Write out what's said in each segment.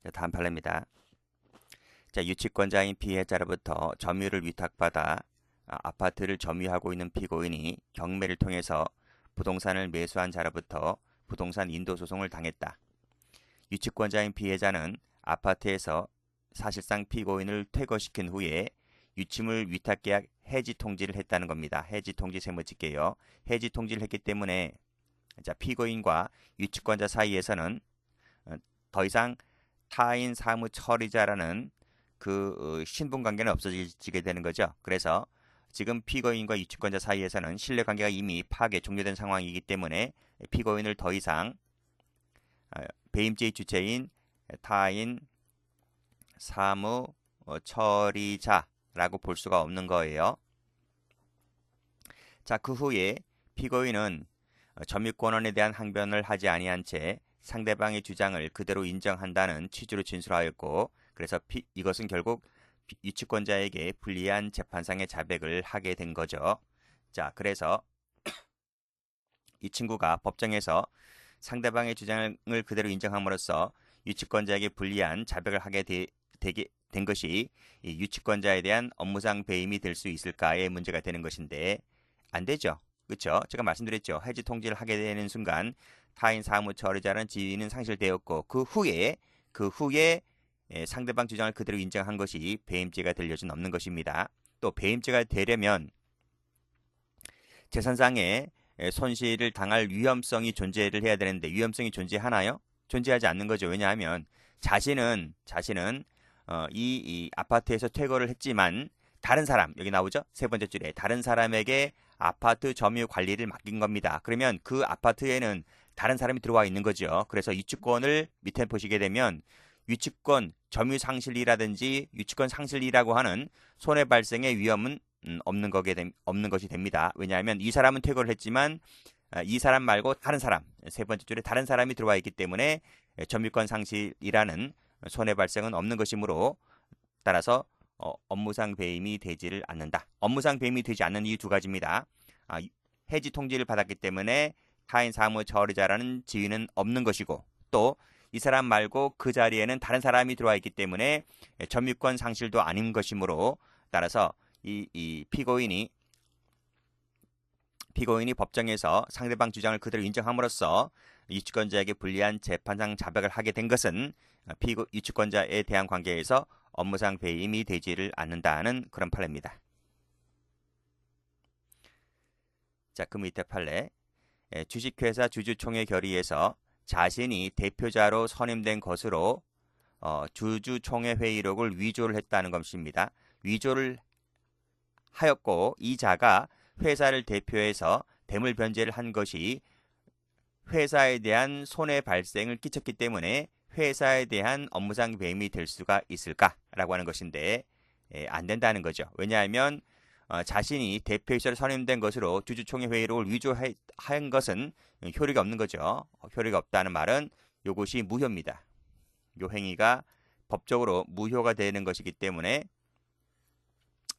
자, 다음 판례입니다. 자, 유치권자인 피해자로부터 점유를 위탁받아 아파트를 점유하고 있는 피고인이 경매를 통해서 부동산을 매수한 자로부터 부동산 인도 소송을 당했다. 유치권자인 피해자는 아파트에서 사실상 피고인을 퇴거시킨 후에 유치물 위탁계약 해지 통지를 했다는 겁니다. 해지 통지 세무집계요. 해지 통지를 했기 때문에 자, 피고인과 유치권자 사이에서는 더 이상 타인 사무 처리자라는 그 신분 관계는 없어지게 되는 거죠. 그래서 지금 피고인과 유치권자 사이에서는 신뢰 관계가 이미 파괴 종료된 상황이기 때문에 피고인을 더 이상 배임죄의 주체인 타인 사무 처리자라고 볼 수가 없는 거예요. 자, 그 후에 피고인은 점유권원에 대한 항변을 하지 아니한 채 상대방의 주장을 그대로 인정한다는 취지로 진술하였고, 그래서 이것은 결국 유치권자에게 불리한 재판상의 자백을 하게 된 거죠. 자, 그래서 이 친구가 법정에서 상대방의 주장을 그대로 인정함으로써 유치권자에게 불리한 자백을 하게 된 것이 이 유치권자에 대한 업무상 배임이 될 수 있을까의 문제가 되는 것인데 안 되죠. 그렇죠? 제가 말씀드렸죠. 해지 통지를 하게 되는 순간 타인 사무 처리자라는 지위는 상실되었고 그 후에 상대방 주장을 그대로 인정한 것이 배임죄가 될 여지는 없는 것입니다. 또 배임죄가 되려면 재산상의 손실을 당할 위험성이 존재를 해야 되는데 위험성이 존재하나요? 존재하지 않는 거죠. 왜냐하면 자신은 이 아파트에서 퇴거를 했지만 다른 사람, 여기 나오죠? 세 번째 줄에 다른 사람에게 아파트 점유 관리를 맡긴 겁니다. 그러면 그 아파트에는 다른 사람이 들어와 있는 거죠. 그래서 유치권을 밑에 보시게 되면 유치권 점유 상실이라든지 유치권 상실이라고 하는 손해 발생의 위험은 없는 것이 됩니다. 왜냐하면 이 사람은 퇴거를 했지만 이 사람 말고 다른 사람, 세 번째 줄에 다른 사람이 들어와 있기 때문에 점유권 상실이라는 손해 발생은 없는 것이므로 따라서 업무상 배임이 되지를 않는다. 업무상 배임이 되지 않는 이유 두 가지입니다. 해지 통지를 받았기 때문에 타인 사무 처리자라는 지위는 없는 것이고 또 이 사람 말고 그 자리에는 다른 사람이 들어와 있기 때문에 점유권 상실도 아닌 것이므로 따라서 이 피고인이 법정에서 상대방 주장을 그대로 인정함으로써 유치권자에게 불리한 재판상 자백을 하게 된 것은 유치권자에 대한 관계에서 업무상 배임이 되지를 않는다는 그런 판례입니다. 자, 그 밑에 판례. 주식회사 주주총회 결의에서 자신이 대표자로 선임된 것으로 주주총회 회의록을 위조를 했다는 것입니다. 위조를 하였고 이 자가 회사를 대표해서 대물 변제를 한 것이 회사에 대한 손해 발생을 끼쳤기 때문에 회사에 대한 업무상 배임이 될 수가 있을까라고 하는 것인데 안 된다는 거죠. 왜냐하면 자신이 대표이사로 선임된 것으로 주주총회 회의록을 위조한 것은 효력이 없는 거죠. 효력이 없다는 말은 이것이 무효입니다. 이 행위가 법적으로 무효가 되는 것이기 때문에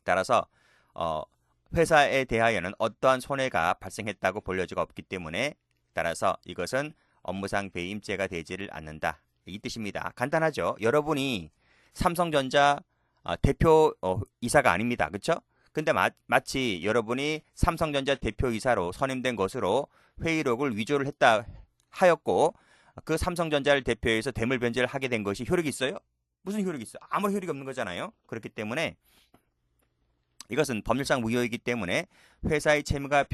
따라서 회사에 대하여는 어떠한 손해가 발생했다고 볼 여지가 없기 때문에 따라서 이것은 업무상 배임죄가 되지를 않는다. 이 뜻입니다. 간단하죠. 여러분이 삼성전자 대표이사가 아닙니다. 그렇죠? 근데 마치 여러분이 삼성전자 대표이사로 선임된 것으로 회의록을 위조를 했다 하였고 그 삼성전자를 대표해서 대물 변제를 하게 된 것이 효력이 있어요? 무슨 효력이 있어요? 아무 효력이 없는 거잖아요. 그렇기 때문에 이것은 법률상 무효이기 때문에 회사의 채무가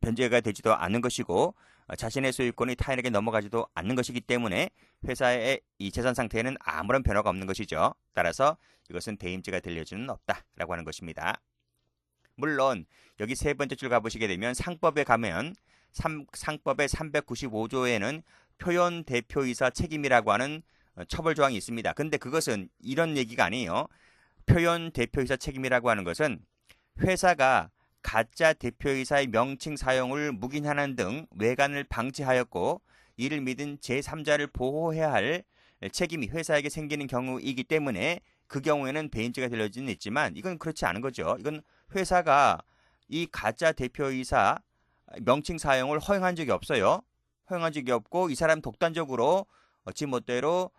변제가 되지도 않는 것이고 자신의 소유권이 타인에게 넘어가지도 않는 것이기 때문에 회사의 이 재산 상태에는 아무런 변화가 없는 것이죠. 따라서 이것은 배임죄가 될 여지는 없다라고 하는 것입니다. 물론 여기 세 번째 줄 가보시게 되면 상법에 가면 상법의 395조에는 표현 대표이사 책임이라고 하는 처벌 조항이 있습니다. 근데 그것은 이런 얘기가 아니에요. 표현 대표이사 책임이라고 하는 것은 회사가 가짜 대표이사의 명칭 사용을 묵인하는 등 외관을 방치하였고 이를 믿은 제3자를 보호해야 할 책임이 회사에게 생기는 경우이기 때문에 그 경우에는 배임죄가 될 여지는 있지만 이건 그렇지 않은 거죠. 이건 회사가 이 가짜 대표이사 명칭 사용을 허용한 적이 없어요. 허용한 적이 없고 이 사람 독단적으로 지멋대로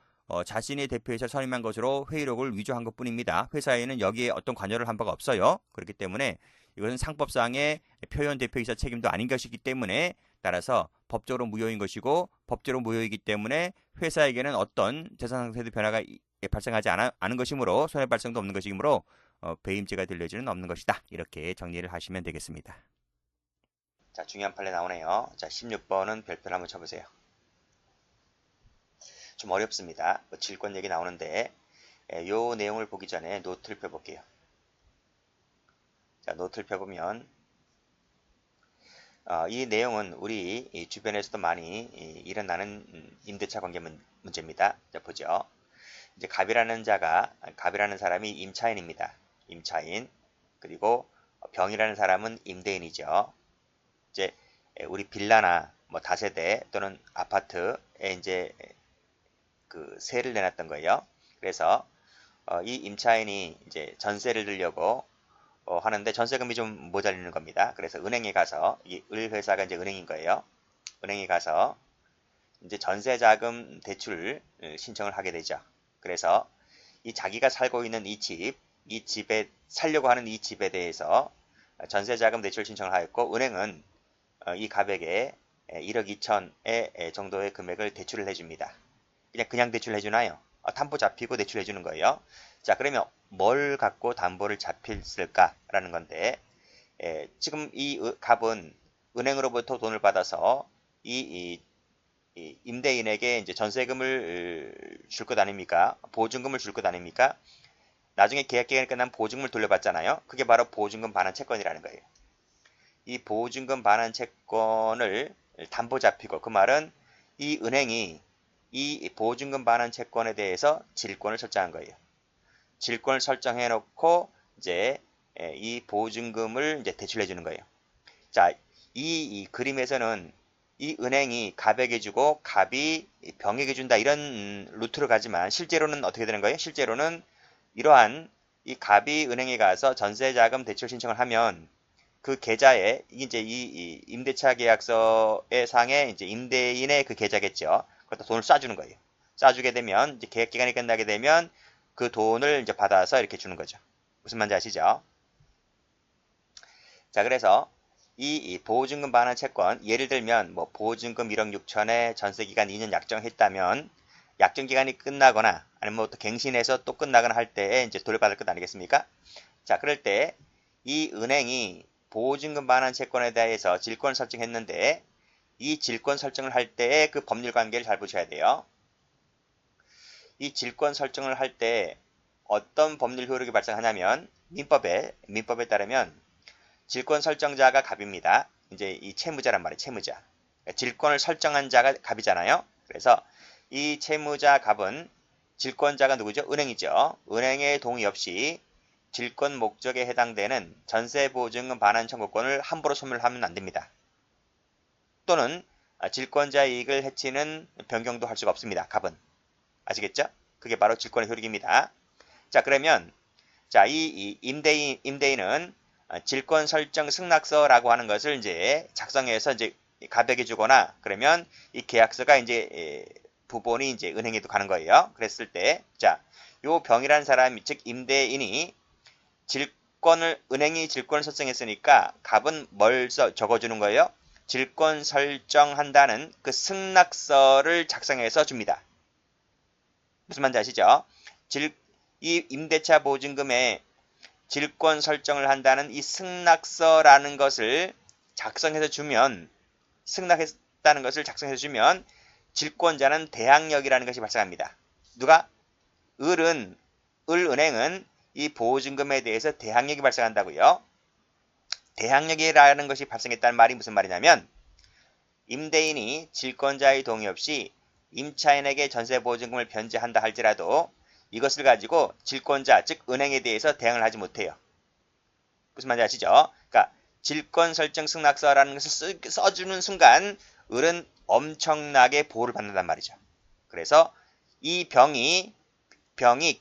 자신이 대표이사 선임한 것으로 회의록을 위조한 것뿐입니다. 회사에는 여기에 어떤 관여를 한 바가 없어요. 그렇기 때문에 이것은 상법상의 표현 대표이사 책임도 아닌 것이기 때문에 따라서 법적으로 무효인 것이고 법적으로 무효이기 때문에 회사에게는 어떤 재산 상태의 변화가 발생하지 않은 것이므로 손해 발생도 없는 것이므로 배임죄가 될 여지는 없는 것이다. 이렇게 정리를 하시면 되겠습니다. 자, 중요한 판례 나오네요. 자, 16번은 별표를 한번 쳐보세요. 좀 어렵습니다. 질권 얘기 나오는데 요 내용을 보기 전에 노트를 펴볼게요. 자, 노트를 펴보면 이 내용은 우리 주변에서도 많이 일어나는 임대차 관계 문제입니다. 자, 보죠. 이제 갑이라는 사람이 임차인입니다. 임차인. 그리고 병이라는 사람은 임대인이죠. 이제 우리 빌라나 뭐 다세대 또는 아파트에 이제 그 세를 내놨던 거예요. 그래서 이 임차인이 이제 전세를 들려고 하는데 전세금이 좀 모자라는 겁니다. 그래서 은행에 가서 이 을회사가 이제 은행인 거예요. 은행에 가서 이제 전세자금 대출 신청을 하게 되죠. 그래서 이 자기가 살고 있는 이 집에 살려고 하는 이 집에 대해서 전세자금 대출 신청을 하였고 은행은 이 갑에게 1억 2천의 정도의 금액을 대출을 해줍니다. 그냥 대출을 해주나요? 담보 잡히고 대출해 주는 거예요. 자, 그러면 뭘 갖고 담보를 잡혔을까라는 건데 지금 이 갑은 은행으로부터 돈을 받아서 이 임대인에게 이제 전세금을 줄 것 아닙니까? 보증금을 줄 것 아닙니까? 나중에 계약 기간이 끝나면 보증금을 돌려받잖아요. 그게 바로 보증금 반환 채권이라는 거예요. 이 보증금 반환 채권을 담보 잡히고 그 말은 이 은행이 이 보증금 반환 채권에 대해서 질권을 설정한 거예요. 질권을 설정해 놓고 이제 이 보증금을 이제 대출해 주는 거예요. 자, 이 그림에서는 이 은행이 갑에게 주고 갑이 병에게 준다 이런 루트를 가지만 실제로는 어떻게 되는 거예요? 실제로는 이러한 이 갑이 은행에 가서 전세자금 대출 신청을 하면 그 계좌에 이제 이 임대차 계약서의 상에 이제 임대인의 그 계좌겠죠. 그것도 돈을 쏴주는 거예요. 쏴주게 되면 이제 계약 기간이 끝나게 되면 그 돈을 이제 받아서 이렇게 주는 거죠. 무슨 말인지 아시죠? 자, 그래서 이 보증금 반환 채권 예를 들면 뭐 보증금 1억 6천에 전세 기간 2년 약정했다면 약정 기간이 끝나거나 아니면 뭐 또 갱신해서 또 끝나거나 할 때에 이제 돌려받을 것 아니겠습니까? 자, 그럴 때 이 은행이 보증금 반환 채권에 대해서 질권을 설정했는데 이 질권 설정을 할 때의 그 법률 관계를 잘 보셔야 돼요. 이 질권 설정을 할 때 어떤 법률 효력이 발생하냐면 민법에 따르면 질권 설정자가 갑입니다. 이제 이 채무자란 말이에요. 채무자. 질권을 설정한 자가 갑이잖아요. 그래서 이 채무자 갑은 질권자가 누구죠? 은행이죠. 은행의 동의 없이 질권 목적에 해당되는 전세보증금 반환 청구권을 함부로 소멸하면 안 됩니다. 또는 질권자의 이익을 해치는 변경도 할 수가 없습니다. 갑은. 아시겠죠? 그게 바로 질권의 효력입니다. 자, 그러면 자, 이 임대인은 질권 설정 승낙서라고 하는 것을 이제 작성해서 이제 갑에게 주거나 그러면 이 계약서가 이제 부본이 이제 은행에도 가는 거예요. 그랬을 때 자, 요 병이라는 사람이 즉 임대인이 은행이 질권을 설정했으니까 갑은 뭘 적어주는 거예요? 질권 설정한다는 그 승낙서를 작성해서 줍니다. 무슨 말인지 아시죠? 이 임대차 보증금에 질권 설정을 한다는 이 승낙서라는 것을 작성해서 주면 승낙했다는 것을 작성해서 주면 질권자는 대항력이라는 것이 발생합니다. 누가? 을은행은 이 보증금에 대해서 대항력이 발생한다고요. 대항력이라는 것이 발생했다는 말이 무슨 말이냐면 임대인이 질권자의 동의 없이 임차인에게 전세보증금을 변제한다 할지라도 이것을 가지고 질권자, 즉 은행에 대해서 대항을 하지 못해요. 무슨 말인지 아시죠? 그러니까 질권 설정 승낙서라는 것을 써주는 순간 을은 엄청나게 보호를 받는단 말이죠. 그래서 이 병이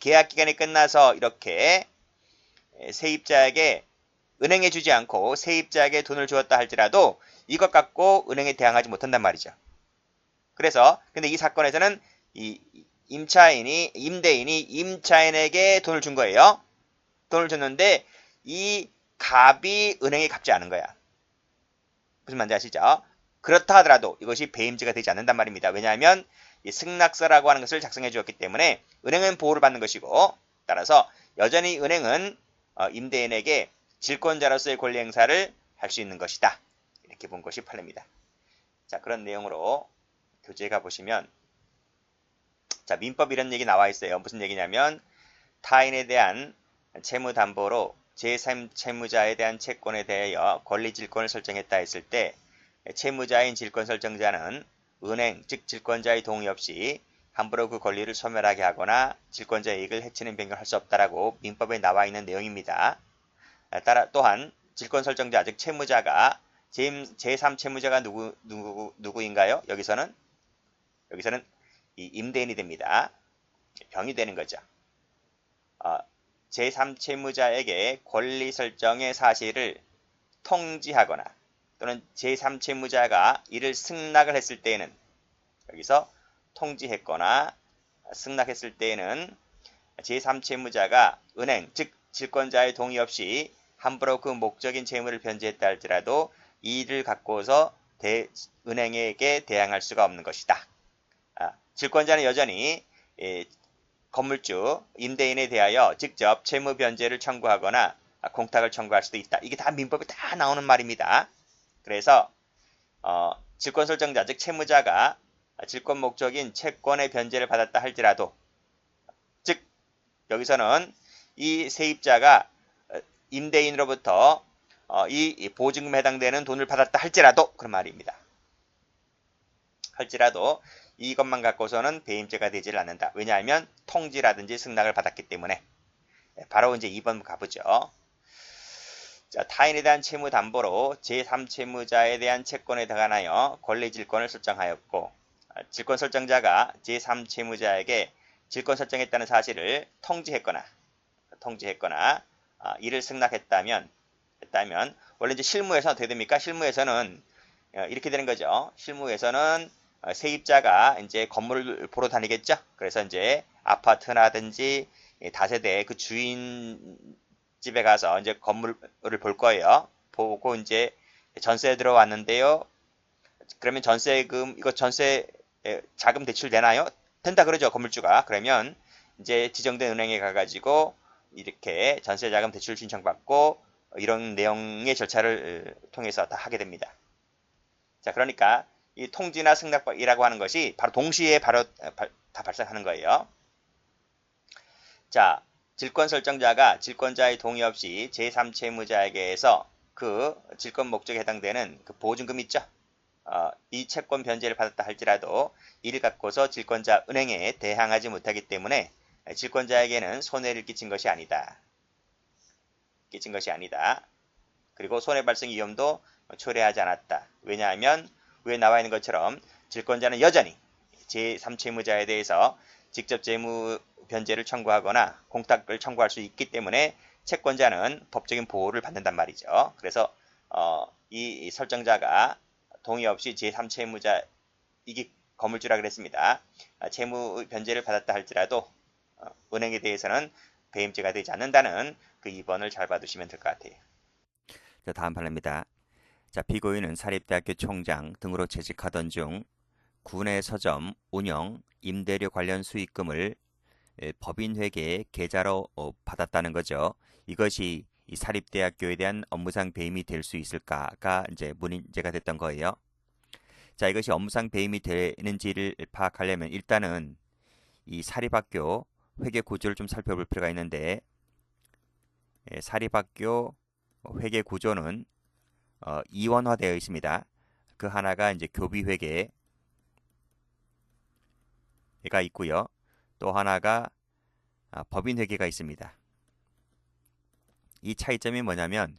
계약 기간이 끝나서 이렇게 세입자에게 은행에 주지 않고 세입자에게 돈을 주었다 할지라도 이것 갖고 은행에 대항하지 못한단 말이죠. 그래서 근데 이 사건에서는 이 임대인이 임차인에게 돈을 준 거예요. 돈을 줬는데 이 값이 은행에 갚지 않은 거야. 무슨 말인지 아시죠? 그렇다 하더라도 이것이 배임죄가 되지 않는단 말입니다. 왜냐하면 이 승낙서라고 하는 것을 작성해 주었기 때문에 은행은 보호를 받는 것이고, 따라서 여전히 은행은 임대인에게 질권자로서의 권리 행사를 할 수 있는 것이다. 이렇게 본 것이 판례입니다. 자, 그런 내용으로 교재에 가보시면, 자, 민법 이런 얘기 나와 있어요. 무슨 얘기냐면, 타인에 대한 채무담보로 제3채무자에 대한 채권에 대하여 권리질권을 설정했다 했을 때, 채무자인 질권설정자는 은행, 즉 질권자의 동의 없이 함부로 그 권리를 소멸하게 하거나 질권자의 이익을 해치는 변경을 할 수 없다라고 민법에 나와 있는 내용입니다. 따라 또한 질권설정자, 즉 채무자가 제3채무자가 누구인가요? 여기서는 이 임대인이 됩니다. 병이 되는 거죠. 제3채무자에게 권리 설정의 사실을 통지하거나 또는 제3채무자가 이를 승낙을 했을 때에는, 여기서 통지했거나 승낙했을 때에는 제3채무자가 은행, 즉 질권자의 동의 없이 함부로 그 목적인 채무를 변제했다 할지라도 이 일을 갖고서 은행에게 대항할 수가 없는 것이다. 질권자는 여전히 건물주, 임대인에 대하여 직접 채무 변제를 청구하거나 공탁을 청구할 수도 있다. 이게 다 민법에 다 나오는 말입니다. 그래서 질권설정자, 즉 채무자가 질권 목적인 채권의 변제를 받았다 할지라도, 즉 여기서는 이 세입자가 임대인으로부터 이 보증금에 해당되는 돈을 받았다 할지라도, 그런 말입니다. 할지라도 이것만 갖고서는 배임죄가 되질 않는다. 왜냐하면 통지라든지 승낙을 받았기 때문에. 바로 이제 2번 가보죠. 자, 타인에 대한 채무 담보로 제3채무자에 대한 채권에 관하여 권리질권을 설정하였고, 질권 설정자가 제3채무자에게 질권 설정했다는 사실을 통지했거나 이를 승낙했다면, 원래 이제 실무에서 어떻게 됩니까? 실무에서는 이렇게 되는 거죠. 실무에서는 세입자가 이제 건물을 보러 다니겠죠. 그래서 이제 아파트라든지 다세대 그 주인 집에 가서 이제 건물을 볼 거예요. 보고 이제 전세 들어왔는데요. 그러면 이거 전세 자금 대출 되나요? 된다 그러죠, 건물주가. 그러면 이제 지정된 은행에 가가지고 이렇게 전세 자금 대출 신청받고 이런 내용의 절차를 통해서 다 하게 됩니다. 자, 그러니까 이 통지나 승낙이라고 하는 것이 바로 동시에 다 발생하는 거예요. 자, 질권 설정자가 질권자의 동의 없이 제3채무자에게서 그 질권 목적에 해당되는 그 보증금 있죠? 이 채권 변제를 받았다 할지라도 이를 갖고서 질권자 은행에 대항하지 못하기 때문에 질권자에게는 손해를 끼친 것이 아니다. 그리고 손해 발생 위험도 초래하지 않았다. 왜냐하면 위에 나와 있는 것처럼 질권자는 여전히 제3채무자에 대해서 직접 채무 변제를 청구하거나 공탁을 청구할 수 있기 때문에 채권자는 법적인 보호를 받는단 말이죠. 그래서 이 설정자가 동의 없이 제3채무자, 이게 건물주라 그랬습니다. 채무 변제를 받았다 할지라도 은행에 대해서는 배임죄가 되지 않는다는 그 2번을 잘 봐두시면 될 것 같아요. 자, 다음 판례입니다. 자, 피고인은 사립대학교 총장 등으로 재직하던 중 구내 서점 운영, 임대료 관련 수익금을 법인회계 계좌로 받았다는 거죠. 이것이 이 사립대학교에 대한 업무상 배임이 될 수 있을까가 이제 문제가 됐던 거예요. 자, 이것이 업무상 배임이 되는지를 파악하려면 일단은 이 사립학교 회계 구조를 좀 살펴볼 필요가 있는데, 사립학교 회계 구조는 이원화되어 있습니다. 그 하나가 이제 교비회계가 있고요. 또 하나가 법인회계가 있습니다. 이 차이점이 뭐냐면,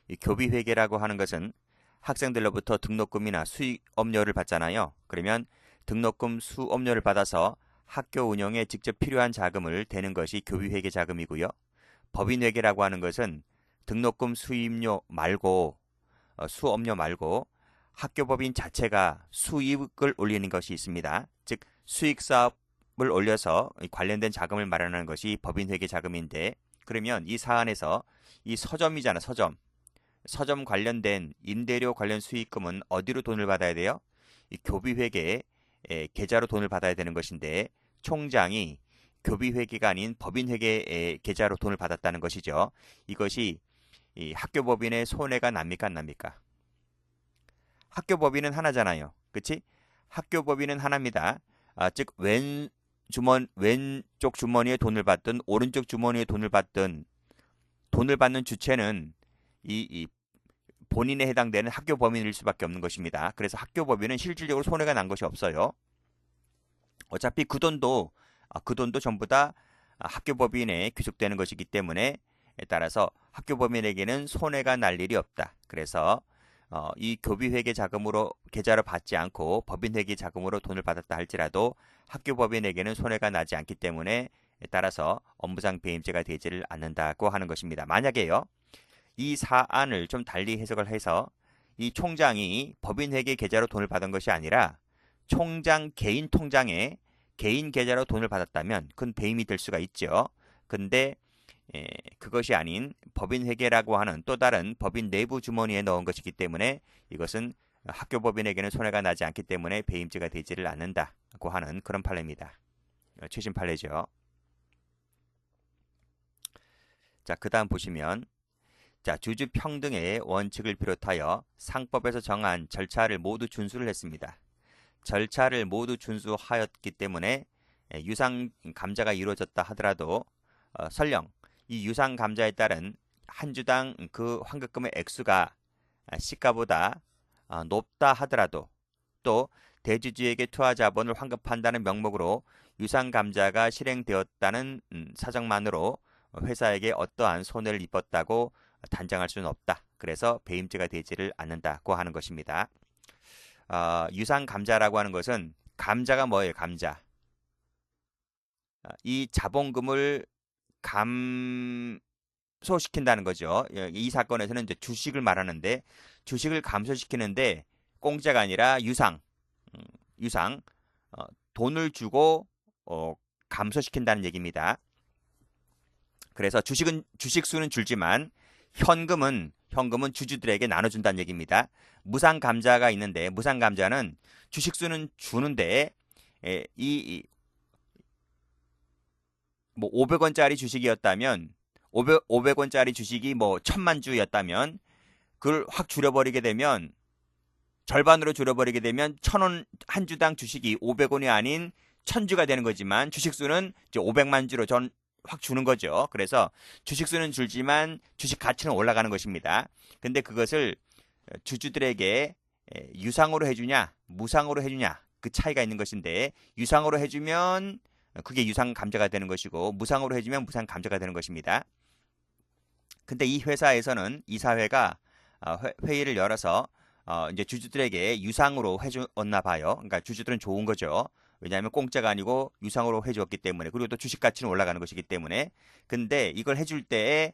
이 교비회계라고 하는 것은 학생들로부터 등록금이나 수업료를 받잖아요. 그러면 등록금, 수업료를 받아서 학교 운영에 직접 필요한 자금을 대는 것이 교비회계 자금이고요. 법인회계라고 하는 것은 등록금, 수입료 말고 수업료 말고 학교 법인 자체가 수익을 올리는 것이 있습니다. 즉 수익사업 올려서 관련된 자금을 마련하는 것이 법인회계 자금인데, 그러면 이 사안에서 이 서점이잖아, 서점. 서점 관련된 임대료 관련 수익금은 어디로 돈을 받아야 돼요? 이 교비회계 계좌로 돈을 받아야 되는 것인데, 총장이 교비회계가 아닌 법인회계 계좌로 돈을 받았다는 것이죠. 이것이 이 학교법인의 손해가 납니까, 안 납니까? 학교법인은 하나잖아요. 그치? 학교법인은 하나입니다. 즉 왼쪽 주머니에 돈을 받든 오른쪽 주머니에 돈을 받든 돈을 받는 주체는 이 본인에 해당되는 학교법인일 수밖에 없는 것입니다. 그래서 학교법인은 실질적으로 손해가 난 것이 없어요. 어차피 그 돈도 전부 다 학교법인에 귀속되는 것이기 때문에, 따라서 학교법인에게는 손해가 날 일이 없다. 그래서 이 교비회계 자금으로 계좌를 받지 않고 법인회계 자금으로 돈을 받았다 할지라도 학교법인에게는 손해가 나지 않기 때문에, 따라서 업무상 배임죄가 되지를 않는다고 하는 것입니다. 만약에요, 이 사안을 좀 달리 해석을 해서 이 총장이 법인회계 계좌로 돈을 받은 것이 아니라 총장 개인 통장에 개인 계좌로 돈을 받았다면 그건 배임이 될 수가 있죠. 근데 그것이 아닌 법인회계라고 하는 또 다른 법인 내부 주머니에 넣은 것이기 때문에 이것은 학교법인에게는 손해가 나지 않기 때문에 배임죄가 되지를 않는다고 하는 그런 판례입니다. 최신 판례죠. 자, 그 다음 보시면, 자, 주주 평등의 원칙을 비롯하여 상법에서 정한 절차를 모두 준수를 했습니다. 절차를 모두 준수하였기 때문에 유상 감자가 이루어졌다 하더라도 설령 이 유상 감자에 따른 한 주당 그 환급금의 액수가 시가보다 높다 하더라도, 또 대주주에게 투하 자본을 환급한다는 명목으로 유상 감자가 실행되었다는 사정만으로 회사에게 어떠한 손해를 입었다고 단정할 수는 없다. 그래서 배임죄가 되지를 않는다고 하는 것입니다. 유상 감자라고 하는 것은, 감자가 뭐예요? 감자. 이 자본금을 감소시킨다는 거죠. 이 사건에서는 이제 주식을 말하는데, 주식을 감소시키는데 공짜가 아니라 유상, 돈을 주고 감소시킨다는 얘기입니다. 그래서 주식수는 줄지만 현금은 주주들에게 나눠준다는 얘기입니다. 무상 감자가 있는데, 무상 감자는 주식수는 주는데 뭐 500원짜리 주식이었다면 500원짜리 주식이 뭐 1000만 주였다면 그걸 확 줄여버리게 되면, 절반으로 줄여버리게 되면 1000원 한 주당 주식이 500원이 아닌 1000주가 되는 거지만 주식수는 이제 500만 주로 확 주는 거죠. 그래서 주식수는 줄지만 주식 가치는 올라가는 것입니다. 근데 그것을 주주들에게 유상으로 해주냐 무상으로 해주냐, 그 차이가 있는 것인데, 유상으로 해주면 그게 유상 감자가 되는 것이고, 무상으로 해주면 무상 감자가 되는 것입니다. 근데 이 회사에서는, 이 사회가 회의를 열어서 이제 주주들에게 유상으로 해주었나 봐요. 그러니까 주주들은 좋은 거죠. 왜냐하면 공짜가 아니고 유상으로 해주었기 때문에, 그리고 또 주식 가치는 올라가는 것이기 때문에. 근데 이걸 해줄 때에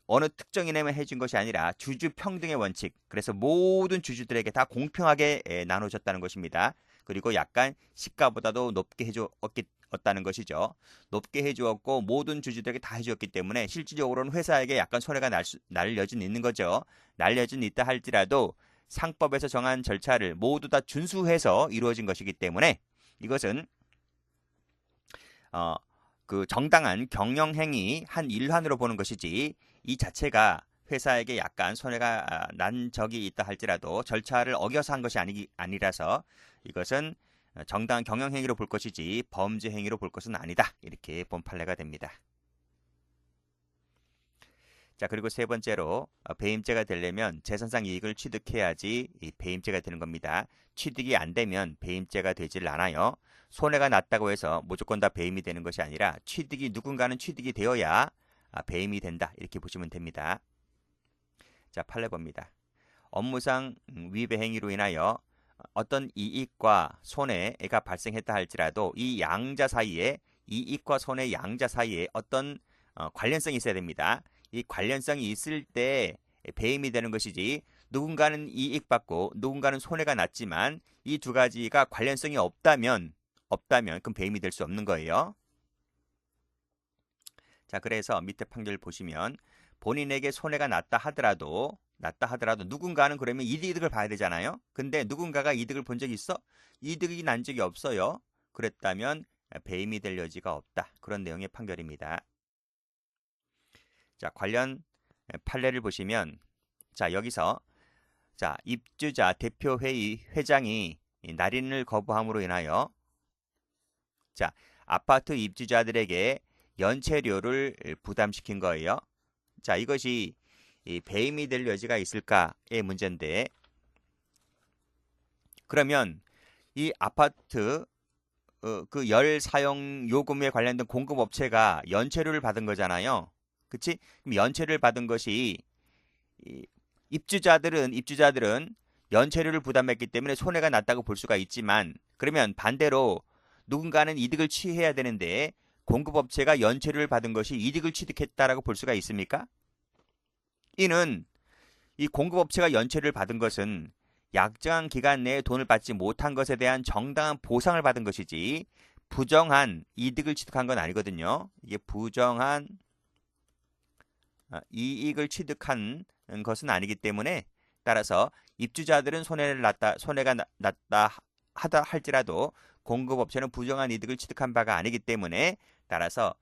어느 특정인에만 해준 것이 아니라 주주 평등의 원칙, 그래서 모든 주주들에게 다 공평하게 나눠줬다는 것입니다. 그리고 약간 시가보다도 높게 해주었다는 것이죠. 높게 해주었고 모든 주주들에게 다 해주었기 때문에 실질적으로는 회사에게 약간 손해가 날 여지는 있는 거죠. 날 여지는 있다 할지라도 상법에서 정한 절차를 모두 다 준수해서 이루어진 것이기 때문에 이것은 그 정당한 경영행위 한 일환으로 보는 것이지, 이 자체가 회사에게 약간 손해가 난 적이 있다 할지라도 절차를 어겨서 한 것이 아니라서 이것은 정당한 경영행위로 볼 것이지 범죄 행위로 볼 것은 아니다. 이렇게 본 판례가 됩니다. 자, 그리고 세 번째로 배임죄가 되려면 재산상 이익을 취득해야지 이 배임죄가 되는 겁니다. 취득이 안 되면 배임죄가 되질 않아요. 손해가 났다고 해서 무조건 다 배임이 되는 것이 아니라 누군가는 취득이 되어야 배임이 된다. 이렇게 보시면 됩니다. 자, 판례 봅니다. 업무상 위배 행위로 인하여 어떤 이익과 손해가 발생했다 할지라도 이 양자 사이에, 이익과 손해 양자 사이에 어떤 관련성이 있어야 됩니다. 이 관련성이 있을 때 배임이 되는 것이지, 누군가는 이익 받고 누군가는 손해가 났지만 이 두 가지가 관련성이 없다면 없다면 그럼 배임이 될 수 없는 거예요. 자, 그래서 밑에 판결 보시면 본인에게 손해가 났다 하더라도 누군가는 그러면 이득을 봐야 되잖아요. 근데 누군가가 이득을 본 적이 있어? 이득이 난 적이 없어요. 그랬다면 배임이 될 여지가 없다. 그런 내용의 판결입니다. 자, 관련 판례를 보시면 자, 여기서 자, 입주자 대표회의 회장이 날인을 거부함으로 인하여 자, 아파트 입주자들에게 연체료를 부담시킨 거예요. 자, 이것이 배임이 될 여지가 있을까의 문제인데, 그러면 이 아파트 그 열 사용 요금에 관련된 공급업체가 연체료를 받은 거잖아요. 그치? 그럼 연체료를 받은 것이 입주자들은 연체료를 부담했기 때문에 손해가 났다고 볼 수가 있지만, 그러면 반대로 누군가는 이득을 취해야 되는데 공급업체가 연체료를 받은 것이 이득을 취득했다라고 볼 수가 있습니까? 이는 이 공급업체가 연체료를 받은 것은 약정한 기간 내에 돈을 받지 못한 것에 대한 정당한 보상을 받은 것이지 부정한 이득을 취득한 건 아니거든요. 이게 부정한 이익을 취득한 것은 아니기 때문에, 따라서 입주자들은 손해가 났다 하다 할지라도 공급업체는 부정한 이득을 취득한 바가 아니기 때문에, 따라서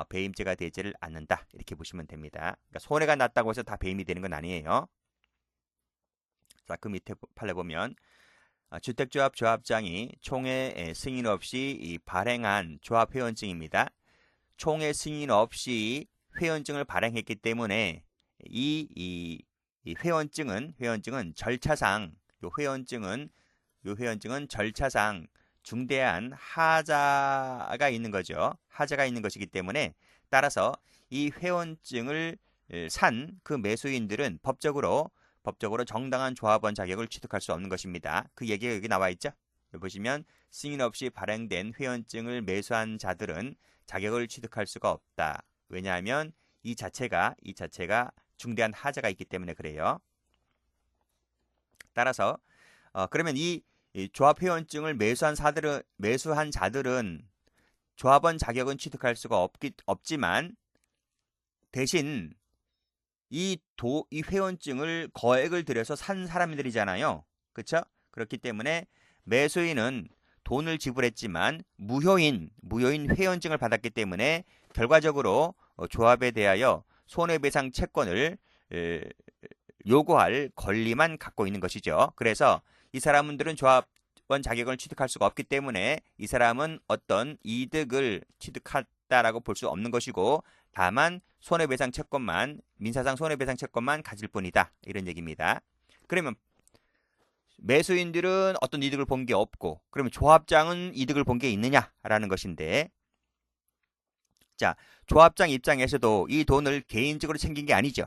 배임죄가 되지를 않는다. 이렇게 보시면 됩니다. 그러니까 손해가 났다고 해서 다 배임이 되는 건 아니에요. 자, 그 밑에 판례 보면 주택조합 조합장이 총회 승인 없이 발행한 조합회원증입니다. 총회 승인 없이 회원증을 발행했기 때문에 이 회원증은 절차상 요 회원증은 절차상 중대한 하자가 있는 거죠. 하자가 있는 것이기 때문에, 따라서 이 회원증을 산 그 매수인들은 법적으로 정당한 조합원 자격을 취득할 수 없는 것입니다. 그 얘기가 여기 나와 있죠. 여기 보시면 승인 없이 발행된 회원증을 매수한 자들은 자격을 취득할 수가 없다. 왜냐하면 이 자체가 중대한 하자가 있기 때문에 그래요. 따라서 그러면 이 조합 회원증을 매수한 자들은 조합원 자격은 취득할 수가 없지만, 대신 이 회원증을 거액을 들여서 산 사람들이잖아요. 그렇죠? 그렇기 때문에 매수인은 돈을 지불했지만 무효인 회원증을 받았기 때문에 결과적으로 조합에 대하여 손해배상 채권을 요구할 권리만 갖고 있는 것이죠. 그래서 이 사람들은 조합원 자격을 취득할 수가 없기 때문에 이 사람은 어떤 이득을 취득했다라고 볼 수 없는 것이고, 다만 손해배상 채권만, 민사상 손해배상 채권만 가질 뿐이다. 이런 얘기입니다. 그러면 매수인들은 어떤 이득을 본 게 없고, 그러면 조합장은 이득을 본 게 있느냐라는 것인데, 자, 조합장 입장에서도 이 돈을 개인적으로 챙긴 게 아니죠.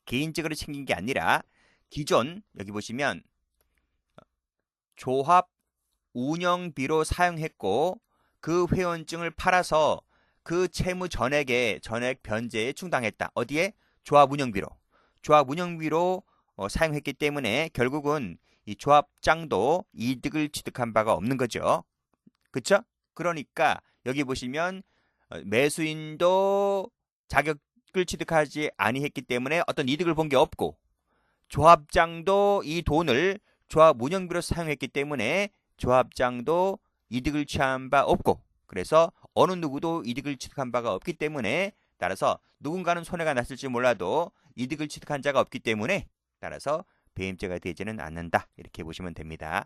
개인적으로 챙긴 게 아니라 기존 여기 보시면 조합 운영비로 사용했고, 그 회원증을 팔아서 그 채무 전액 변제에 충당했다. 어디에? 조합 운영비로 사용했기 때문에 결국은 이 조합장도 이득을 취득한 바가 없는 거죠. 그렇죠? 그러니까 여기 보시면 매수인도 자격을 취득하지 아니했기 때문에 어떤 이득을 본 게 없고, 조합장도 이 돈을 조합 운영비로 사용했기 때문에 조합장도 이득을 취한 바 없고, 그래서 어느 누구도 이득을 취득한 바가 없기 때문에, 따라서 누군가는 손해가 났을지 몰라도 이득을 취득한 자가 없기 때문에, 따라서 배임죄가 되지는 않는다. 이렇게 보시면 됩니다.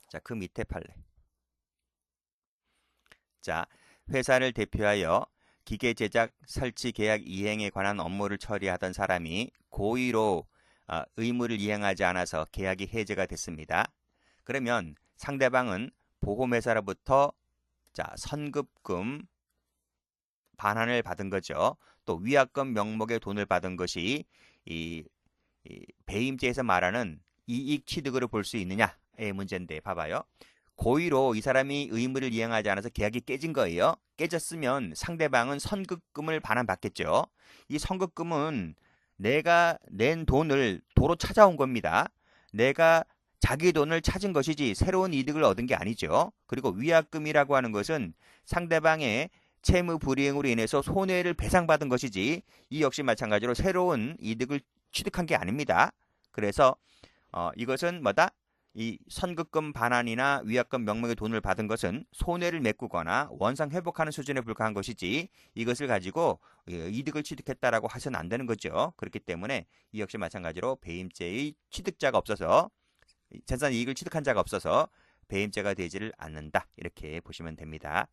자, 그 밑에 판례. 자, 회사를 대표하여 기계 제작 설치 계약 이행에 관한 업무를 처리하던 사람이 고의로 의무를 이행하지 않아서 계약이 해제가 됐습니다. 그러면 상대방은 보험회사로부터 선급금 반환을 받은 거죠. 또 위약금 명목의 돈을 받은 것이 이 배임죄에서 말하는 이익 취득으로 볼 수 있느냐의 문제인데, 봐봐요. 고의로 이 사람이 의무를 이행하지 않아서 계약이 깨진 거예요. 깨졌으면 상대방은 선급금을 반환받겠죠. 이 선급금은 내가 낸 돈을 도로 찾아온 겁니다. 내가 자기 돈을 찾은 것이지 새로운 이득을 얻은 게 아니죠. 그리고 위약금이라고 하는 것은 상대방의 채무 불이행으로 인해서 손해를 배상받은 것이지 이 역시 마찬가지로 새로운 이득을 취득한 게 아닙니다. 그래서 이것은 뭐다? 이 선급금 반환이나 위약금 명목의 돈을 받은 것은 손해를 메꾸거나 원상 회복하는 수준에 불과한 것이지 이것을 가지고 이득을 취득했다라고 하셔는 안 되는 거죠. 그렇기 때문에 이 역시 마찬가지로 배임죄의 취득자가 없어서 재산 이익을 취득한 자가 없어서 배임죄가 되지를 않는다. 이렇게 보시면 됩니다.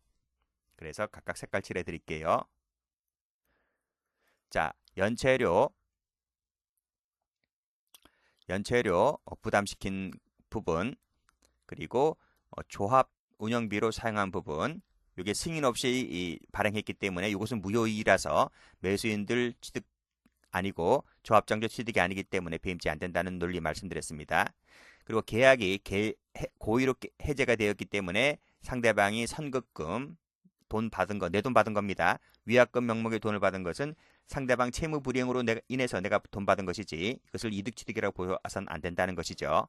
그래서 각각 색깔 칠해 드릴게요. 자, 연체료 부담시킨 부분, 그리고 조합 운영비로 사용한 부분, 이게 승인 없이 발행했기 때문에 이것은 무효이익이라서 매수인들 취득 아니고 조합장조 취득이 아니기 때문에 배임죄 안 된다는 논리 말씀드렸습니다. 그리고 계약이 고의로 해제가 되었기 때문에 상대방이 선급금 돈 받은 거, 내 돈 받은 겁니다. 위약금 명목의 돈을 받은 것은 상대방 채무 불이행으로 인해서 내가 돈 받은 것이지 이것을 이득 취득이라고 보아서는 안 된다는 것이죠.